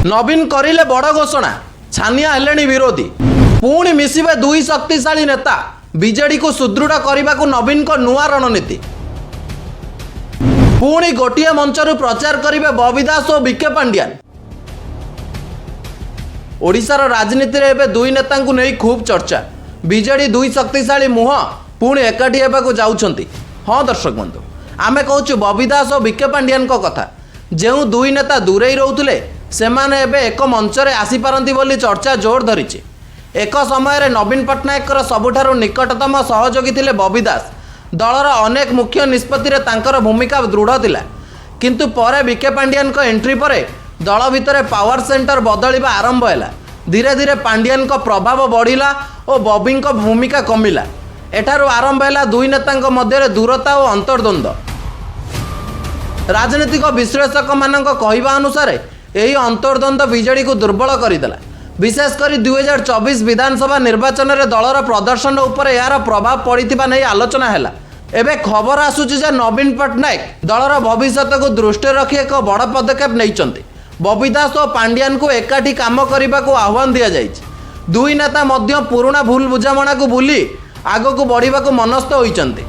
नवीन करिले बड़ घोषणा छानिया हेलेनी विरोधी पुणी मिसिबे दुई शक्तिशाली नेता बीजेडी को सुदृढ़ करने को नवीन को नुआ रणनीति पुणी गोटे मंचर प्रचार करेंगे बबी दास और विके पांड्यान। ओडिशार राजनीति में एवं दुई नेता को नहीं खूब चर्चा बीजेडी दुई शक्तिशाली मुह पुणी एकाठी होगा जाउछंती। हाँ दर्शक बंधु आमे कहूँ बबी दास और विके पांड्यान कथा जो दुई नेता दूरे रोते सेमाने एबे एक मंचरे आसीपारती बोली चर्चा जोर धरी। एक समय नवीन पट्टनायक सबुठारु निकटतम सहयोगी थिले बबी दास। दलर अनेक मुख्य निष्पत्ति रे तांकर भूमिका दृढ़ थिला किंतु परे विके पांड्यान को एंट्री परे दल भितर पावर सेंटर बदलिबा आरंभ हैला। धीरे धीरे पांड्यान को प्रभाव बढ़िला और बबी को भूमिका कमिला। एठारु आरंभ हैला दुई नेतांक मध्य दूरता और अंतर्द्वंद। राजनीतिक विश्लेषक मानक कहवा अनुसार यही अंतर्द्वंद बीजेडी को दुर्बल करदेला। विशेषकर 2024 विधानसभा निर्वाचन में दलर प्रदर्शन उपर यार प्रभाव पड़ता नहीं आलोचना है। एवं खबर आसूची नवीन पट्टनायक दलर भविष्य को दृष्टि रखी एक बड़ पदक्षेप नहीं। बबी दास और पांड्यान को एकाठी काम करने को आह्वान दि जाए। दुई नेता मध्य पुराणा भूल बुझामणा को भूली आग को बढ़ा को मनस्थ होती।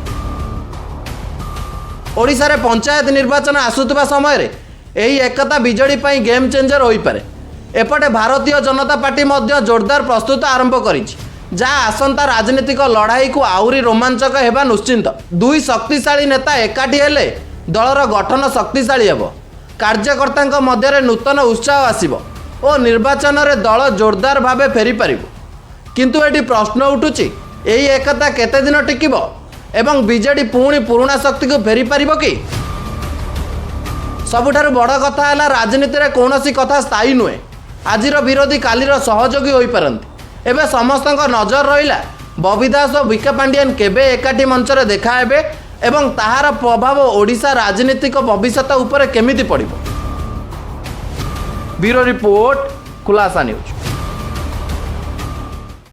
ओडिशा रे पंचायत निर्वाचन आसुवा समय यही एकता बीजेडी पाई गेम चेंजर हो पारे। एपटे भारतीय जनता पार्टी मध्य जोरदार प्रस्तुत आरंभ करी जहाँ आसंता राजनीतिक लड़ाई को आहरी रोमांचक होगा निश्चिंत। दुई शक्तिशाली नेता एकाठी हेले दलर गठन शक्तिशाली हेब। कार्यकर्ता मध्य नूतन उत्साह आसिब और निर्वाचन रे दल जोरदार भावे फेरी पारिब। किंतु एटी प्रश्न उठुची यही एकता केते दिन टिकिब एवं बीजेडी पुणी पुराणा शक्ति को फेरी पारिब कि? सबुठारु बड़ कथा है राजनीति में कौन सी कथा स्थायी नुहे। आजिर विरोधी कालीर सहयोगी हो पारती। एवं समस्त नजर रहा बबी दास और विके पांड्यान केबे एकाठी मंचरे देखाबे एवं ताहार प्रभाव ओडिशा राजनीतिक भविष्य उपर केमिति पड़िबो। ब्यूरो रिपोर्ट खुलासा न्यूज।